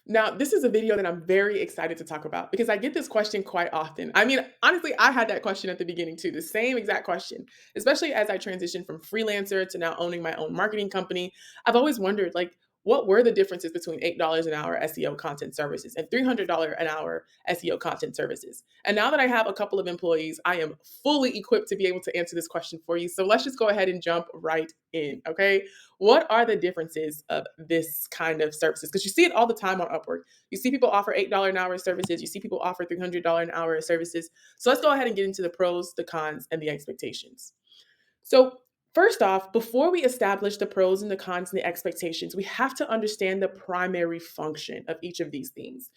Now, this is a video that I'm very excited to talk about because I get this question quite often. I mean, honestly, I had that question at the beginning too, the same exact question, especially as I transitioned from freelancer to now owning my own marketing company. I've always wondered, like, what were the differences between $8 an hour SEO content services and $300 an hour SEO content services? And now that I have a couple of employees, I am fully equipped to be able to answer this question for you. So let's just go ahead and jump right in, okay? What are the differences of this kind of services? Because you see it all the time on Upwork. You see people offer $8 an hour services. You see people offer $300 an hour services. So let's go ahead and get into the pros, the cons, and the expectations. So first off, before we establish the pros and the cons and the expectations, we have to understand the primary function of each of these things,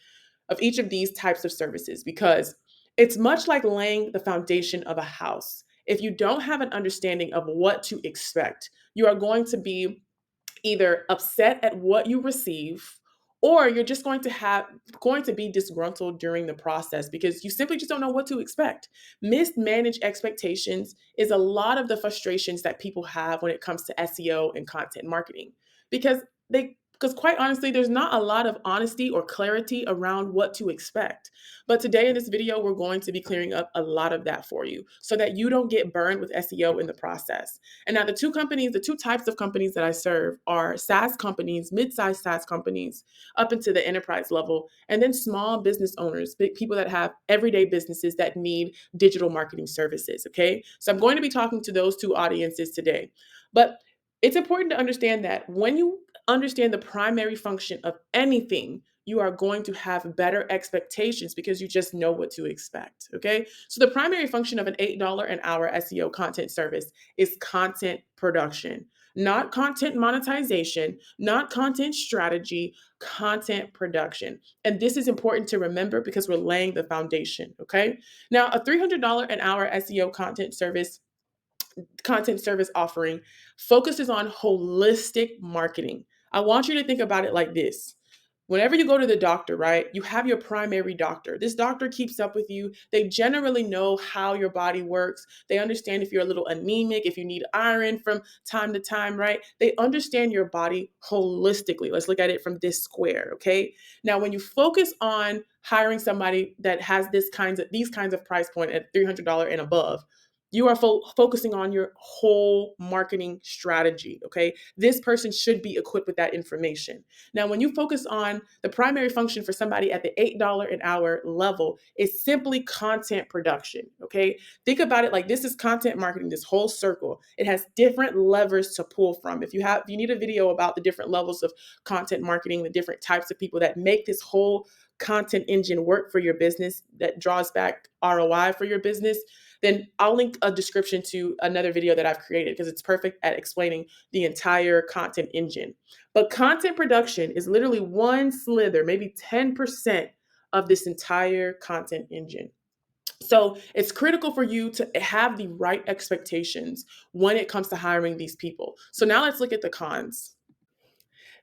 of each of these types of services, because it's much like laying the foundation of a house. If you don't have an understanding of what to expect, you are going to be either upset at what you receive, or you're just going to be disgruntled during the process because you simply just don't know what to expect. Mismanaged expectations is a lot of the frustrations that people have when it comes to SEO and content marketing, because quite honestly, there's not a lot of honesty or clarity around what to expect. But today in this video, we're going to be clearing up a lot of that for you so that you don't get burned with SEO in the process. And now the two types of companies that I serve are SaaS companies, mid-sized SaaS companies, up into the enterprise level, and then small business owners, big people that have everyday businesses that need digital marketing services. Okay. So I'm going to be talking to those two audiences today. But it's important to understand that when you understand the primary function of anything, you are going to have better expectations because you just know what to expect. Okay. So the primary function of an $8 an hour SEO content service is content production, not content monetization, not content strategy, content production. And this is important to remember because we're laying the foundation. Okay. Now, a $300 an hour SEO content service offering focuses on holistic marketing. I want you to think about it like this. Whenever you go to the doctor, right, you have your primary doctor. This doctor keeps up with you. They generally know how your body works. They understand if you're a little anemic, if you need iron from time to time, right? They understand your body holistically. Let's look at it from this square, okay? Now, when you focus on hiring somebody that has these kinds of price point at $300 and above, you are focusing on your whole marketing strategy, okay? This person should be equipped with that information. Now, when you focus on the primary function for somebody at the $8 an hour level, is simply content production, okay? Think about it like this is content marketing, this whole circle. It has different levers to pull from. If you need a video about the different levels of content marketing, the different types of people that make this whole content engine work for your business, that draws back ROI for your business, then I'll link a description to another video that I've created because it's perfect at explaining the entire content engine. But content production is literally one slither, maybe 10% of this entire content engine. So it's critical for you to have the right expectations when it comes to hiring these people. So now let's look at the cons.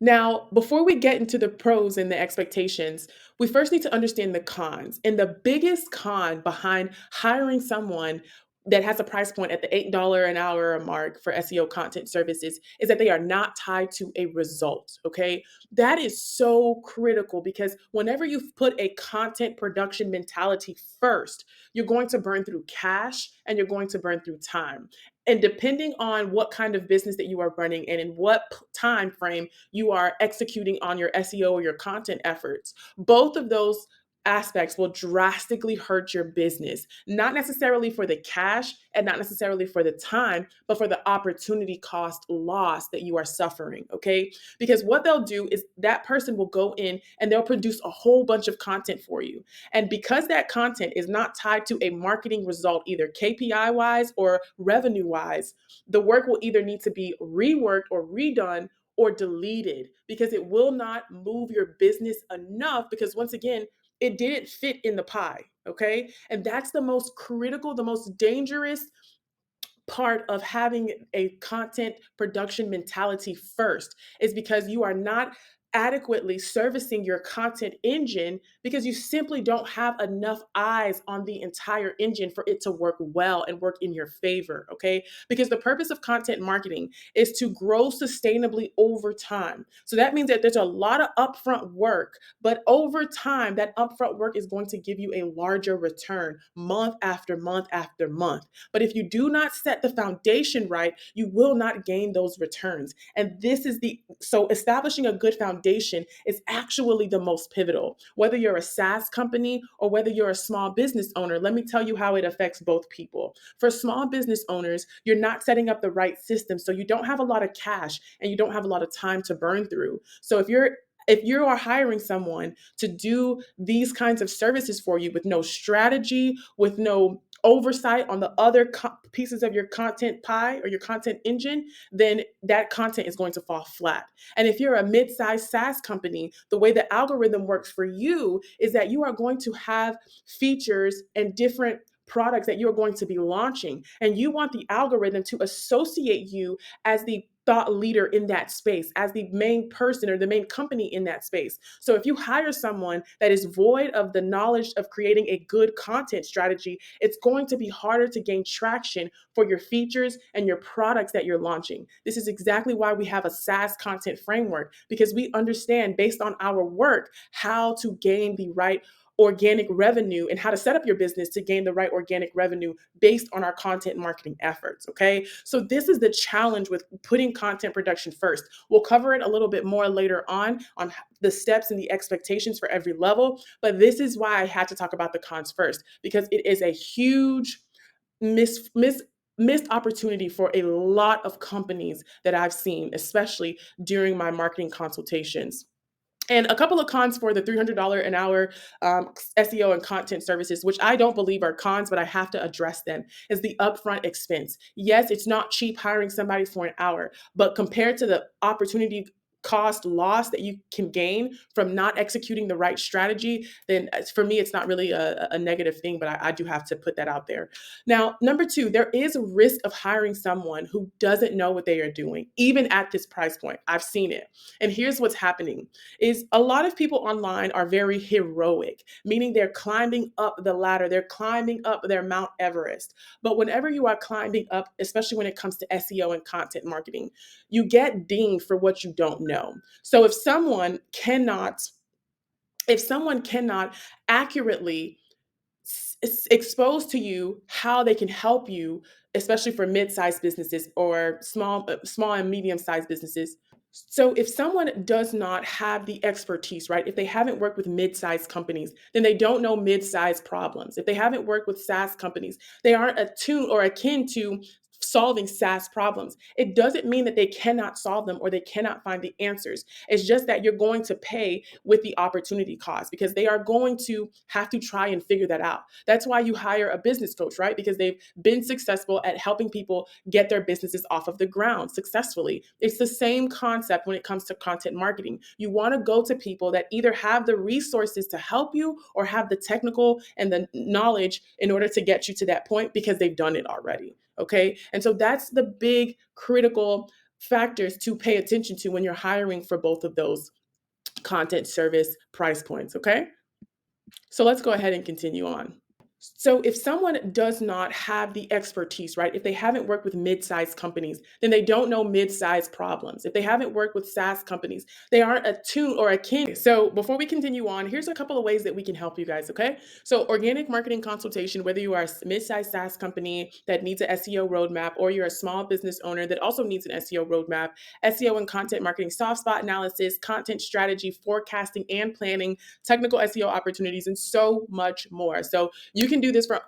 Now, before we get into the pros and the expectations, we first need to understand the cons. And the biggest con behind hiring someone that has a price point at the $8 an hour mark for SEO content services is that they are not tied to a result. Okay. That is so critical because whenever you put a content production mentality first, you're going to burn through cash and you're going to burn through time. And depending on what kind of business that you are running and in what time frame you are executing on your SEO or your content efforts, both of those aspects will drastically hurt your business, not necessarily for the cash and not necessarily for the time, but for the opportunity cost loss that you are suffering. Okay. Because what they'll do is that person will go in and they'll produce a whole bunch of content for you. And because that content is not tied to a marketing result, either KPI wise or revenue wise, the work will either need to be reworked or redone or deleted because it will not move your business enough because once again, it didn't fit in the pie. Okay. And that's the most critical, the most dangerous part of having a content production mentality first is because you are not adequately servicing your content engine because you simply don't have enough eyes on the entire engine for it to work well and work in your favor, okay? Because the purpose of content marketing is to grow sustainably over time. So that means that there's a lot of upfront work, but over time, that upfront work is going to give you a larger return month after month after month. But if you do not set the foundation right, you will not gain those returns. And this is so establishing a good foundation is actually the most pivotal. Whether you're a SaaS company or whether you're a small business owner, let me tell you how it affects both people. For small business owners, you're not setting up the right system, so you don't have a lot of cash and you don't have a lot of time to burn through. So if you are hiring someone to do these kinds of services for you with no strategy, with no oversight on the other pieces of your content pie or your content engine, then that content is going to fall flat. And if you're a mid-sized SaaS company, the way the algorithm works for you is that you are going to have features and different products that you're going to be launching. And you want the algorithm to associate you as the thought leader in that space, as the main person or the main company in that space. So if you hire someone that is void of the knowledge of creating a good content strategy, it's going to be harder to gain traction for your features and your products that you're launching. This is exactly why we have a SaaS content framework, because we understand based on our work how to gain the right organic revenue and how to set up your business to gain the right organic revenue based on our content marketing efforts. Okay. So this is the challenge with putting content production first. We'll cover it a little bit more later on the steps and the expectations for every level. But this is why I had to talk about the cons first, because it is a huge missed opportunity for a lot of companies that I've seen, especially during my marketing consultations. And a couple of cons for the $300 an hour SEO and content services, which I don't believe are cons, but I have to address them, is the upfront expense. Yes, it's not cheap hiring somebody for an hour, but compared to the opportunity cost loss that you can gain from not executing the right strategy, then for me, it's not really a negative thing, but I do have to put that out there. Now, number two, there is a risk of hiring someone who doesn't know what they are doing, even at this price point. I've seen it. And here's what's happening is a lot of people online are very heroic, meaning they're climbing up the ladder, they're climbing up their Mount Everest. But whenever you are climbing up, especially when it comes to SEO and content marketing, you get dinged for what you don't know. So if someone cannot accurately expose to you how they can help you, especially for mid-sized businesses or small and medium-sized businesses. So if someone does not have the expertise, right? If they haven't worked with mid-sized companies, then they don't know mid-sized problems. If they haven't worked with SaaS companies, they aren't attuned or akin to solving SaaS problems. It doesn't mean that they cannot solve them or they cannot find the answers. It's just that you're going to pay with the opportunity cost because they are going to have to try and figure that out. That's why you hire a business coach, right? Because they've been successful at helping people get their businesses off of the ground successfully. It's the same concept when it comes to content marketing. You want to go to people that either have the resources to help you or have the technical and the knowledge in order to get you to that point because they've done it already. Okay. And so that's the big critical factors to pay attention to when you're hiring for both of those content service price points. Okay. So let's go ahead and continue on. So if someone does not have the expertise, right? If they haven't worked with mid-sized companies, then they don't know mid-sized problems. If they haven't worked with SaaS companies, they aren't attuned or akin. So before we continue on, here's a couple of ways that we can help you guys, okay? So organic marketing consultation, whether you are a mid-sized SaaS company that needs an SEO roadmap, or you're a small business owner that also needs an SEO roadmap, SEO and content marketing soft spot analysis, content strategy, forecasting and planning, technical SEO opportunities, and so much more. So you can do this for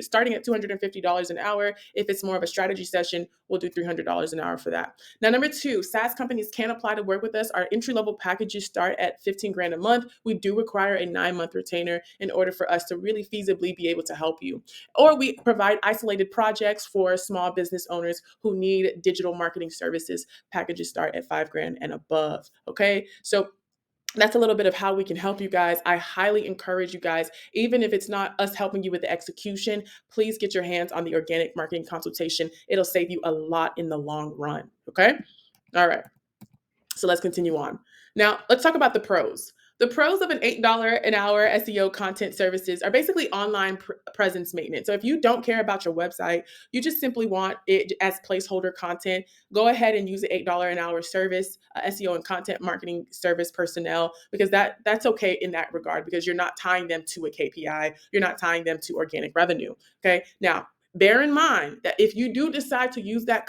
starting at $250 an hour. If it's more of a strategy session, we'll do $300 an hour for that. Now, number two, SaaS companies can apply to work with us. Our entry-level packages start at 15 grand a month. We do require a 9-month retainer in order for us to really feasibly be able to help you. Or we provide isolated projects for small business owners who need digital marketing services. Packages start at 5 grand and above. Okay. So that's a little bit of how we can help you guys. I highly encourage you guys, even if it's not us helping you with the execution, please get your hands on the organic marketing consultation. It'll save you a lot in the long run. Okay. All right. So let's continue on. Now, let's talk about the pros. The pros of an $8 an hour SEO content services are basically online presence maintenance. So if you don't care about your website, you just simply want it as placeholder content, go ahead and use the $8 an hour service, SEO and content marketing service personnel, because that's okay in that regard because you're not tying them to a KPI. You're not tying them to organic revenue. Okay. Now, bear in mind that if you do decide to use that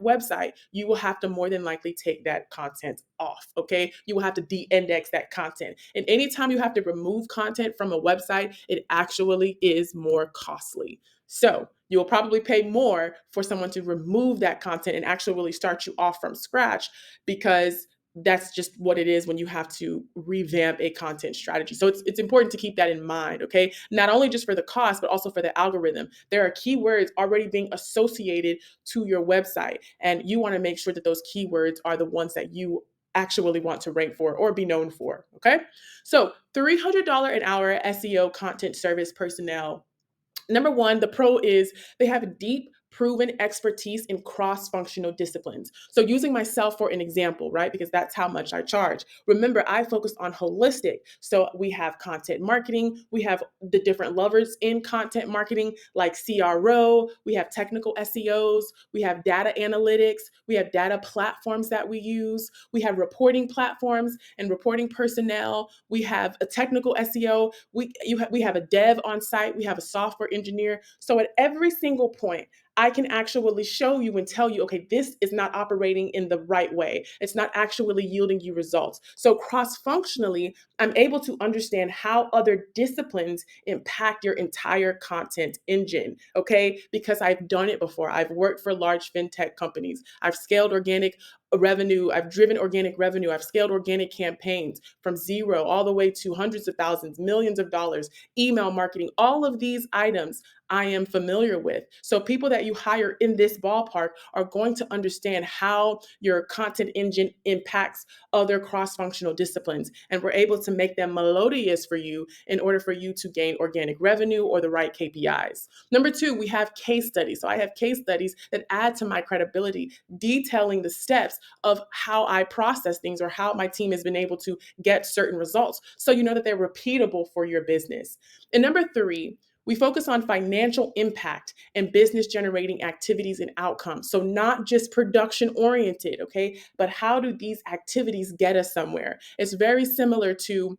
website, you will have to more than likely take that content off, okay? You will have to de-index that content. And anytime you have to remove content from a website, it actually is more costly. So you will probably pay more for someone to remove that content and actually start you off from scratch, because that's just what it is when you have to revamp a content strategy. So it's important to keep that in mind, okay? Not only just for the cost, but also for the algorithm. There are keywords already being associated to your website, and you want to make sure that those keywords are the ones that you actually want to rank for or be known for, okay? So $300 an hour SEO content service personnel. Number one, the pro is they have deep, proven expertise in cross functional disciplines. So, using myself for an example, right? Because that's how much I charge. Remember, I focus on holistic. So, we have content marketing, we have the different levers in content marketing, like CRO, we have technical SEOs, we have data analytics, we have data platforms that we use, we have reporting platforms and reporting personnel, we have a technical SEO, we have a dev on site, we have a software engineer. So at every single point, I can actually show you and tell you, okay, this is not operating in the right way. It's not actually yielding you results. So cross-functionally, I'm able to understand how other disciplines impact your entire content engine, okay? Because I've done it before. I've worked for large fintech companies. I've scaled organic revenue. I've driven organic revenue. I've scaled organic campaigns from zero all the way to hundreds of thousands, millions of dollars, email marketing, all of these items I am familiar with. So people that you hire in this ballpark are going to understand how your content engine impacts other cross-functional disciplines. And we're able to make them melodious for you in order for you to gain organic revenue or the right KPIs. Number two, we have case studies. So I have case studies that add to my credibility, detailing the steps of how I process things or how my team has been able to get certain results. So you know that they're repeatable for your business. And number three, we focus on financial impact and business generating activities and outcomes. So, not just production oriented, okay, but how do these activities get us somewhere? It's very similar to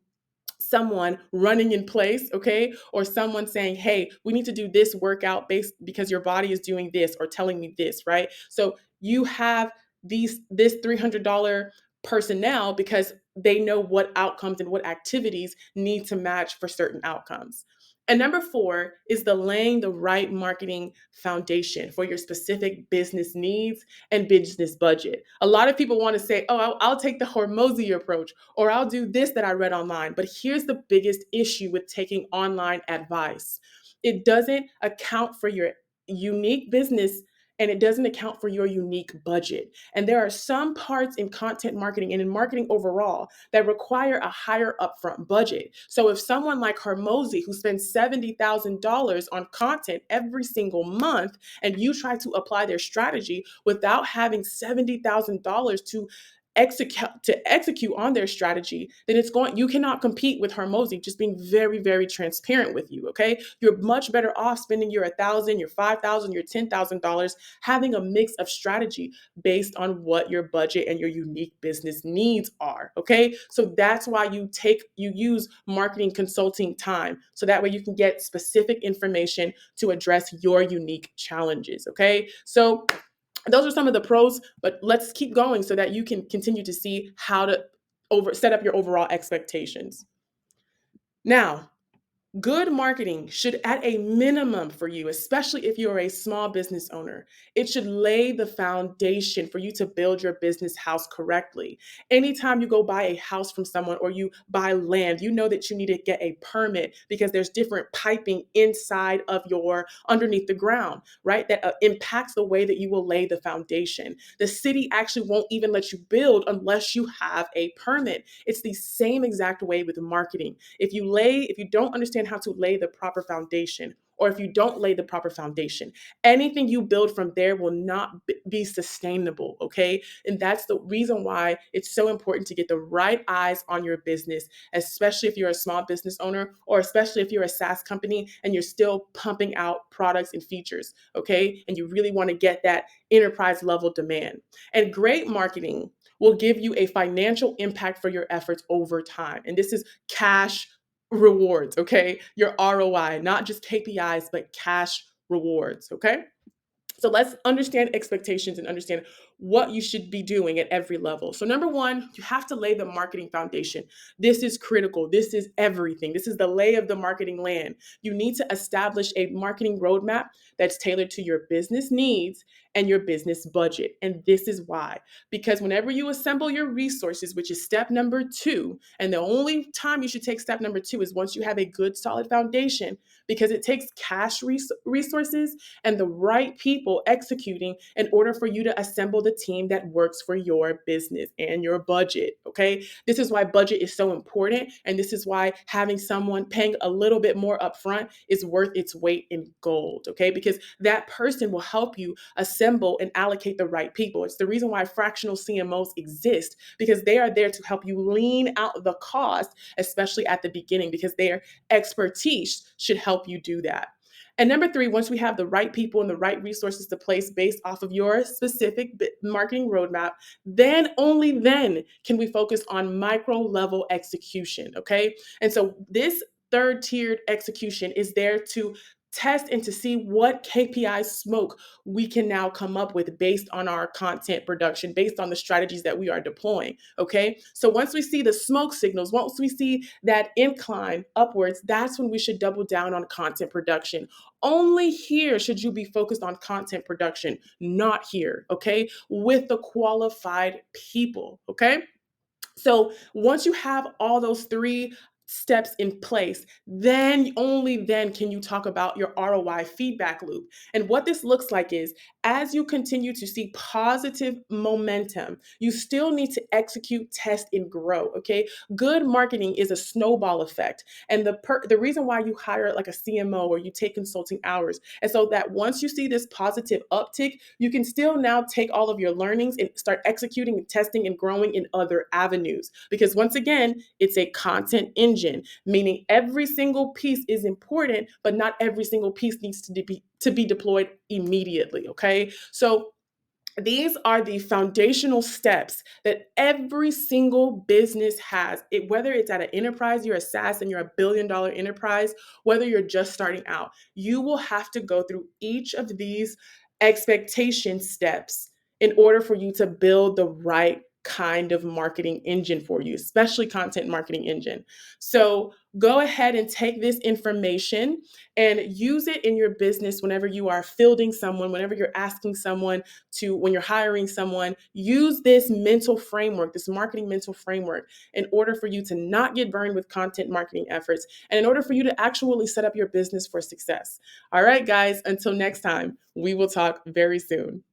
someone running in place, okay, or someone saying, hey, we need to do this workout based because your body is doing this or telling me this, right? So you have this $300 personnel because they know what outcomes and what activities need to match for certain outcomes. And number four is the laying the right marketing foundation for your specific business needs and business budget. A lot of people want to say, oh, I'll take the Hormozy approach, or I'll do this that I read online. But here's the biggest issue with taking online advice: it doesn't account for your unique business, and it doesn't account for your unique budget. And there are some parts in content marketing and in marketing overall that require a higher upfront budget. So if someone like Hormozy, who spends $70,000 on content every single month, and you try to apply their strategy without having $70,000 to execute on their strategy, then you cannot compete with Hormozy. Just being very, very transparent with you, okay? You're much better off spending your $1,000, your $5,000, your $10,000, having a mix of strategy based on what your budget and your unique business needs are, okay? So that's why you use marketing consulting time, so that way you can get specific information to address your unique challenges, okay? So those are some of the pros, but let's keep going so that you can continue to see how to set up your overall expectations. Now, good marketing should, at a minimum for you, especially if you're a small business owner, it should lay the foundation for you to build your business house correctly. Anytime you go buy a house from someone or you buy land, you know that you need to get a permit because there's different piping inside of underneath the ground, right? That impacts the way that you will lay the foundation. The city actually won't even let you build unless you have a permit. It's the same exact way with marketing. If you don't understand how to lay the proper foundation, or if you don't lay the proper foundation, anything you build from there will not be sustainable, okay? And that's the reason why it's so important to get the right eyes on your business, especially if you're a small business owner, or especially if you're a SaaS company and you're still pumping out products and features, okay? And you really want to get that enterprise level demand. And great marketing will give you a financial impact for your efforts over time. And this is cash rewards, okay? Your ROI, not just KPIs, but cash rewards, okay? So let's understand expectations and understand what you should be doing at every level. So, number one, you have to lay the marketing foundation. This is critical. This is everything. This is the lay of the marketing land. You need to establish a marketing roadmap that's tailored to your business needs and your business budget. And this is why. Because whenever you assemble your resources, which is step number two, and the only time you should take step number two is once you have a good, solid foundation, because it takes cash resources and the right people executing in order for you to assemble the team that works for your business and your budget, okay? This is why budget is so important, and this is why having someone paying a little bit more upfront is worth its weight in gold, okay? Because that person will help you assemble and allocate the right people. It's the reason why fractional CMOs exist, because they are there to help you lean out the cost, especially at the beginning, because their expertise should help you do that. And number three, once we have the right people and the right resources to place based off of your specific marketing roadmap, then only then can we focus on micro level execution, okay? And so this third tiered execution is there to test and to see what KPI smoke we can now come up with based on our content production, based on the strategies that we are deploying, okay? So once we see the smoke signals, once we see that incline upwards, that's when we should double down on content production. Only here should you be focused on content production, not here, okay? With the qualified people, okay? So once you have all those three steps in place, then only then can you talk about your ROI feedback loop. And what this looks like is as you continue to see positive momentum, you still need to execute, test, and grow. Okay. Good marketing is a snowball effect. And the reason why you hire like a CMO or you take consulting hours is so that once you see this positive uptick, you can still now take all of your learnings and start executing and testing and growing in other avenues. Because once again, it's a content engine, meaning every single piece is important, but not every single piece needs to be deployed immediately. Okay. So these are the foundational steps that every single business has. Whether it's at an enterprise, you're a SaaS and you're a billion-dollar enterprise, whether you're just starting out, you will have to go through each of these expectation steps in order for you to build the right kind of marketing engine for you, especially content marketing engine. So go ahead and take this information and use it in your business whenever you are fielding someone, whenever you're asking someone when you're hiring someone, use this mental framework, this marketing mental framework, in order for you to not get burned with content marketing efforts and in order for you to actually set up your business for success. All right, guys, until next time, we will talk very soon.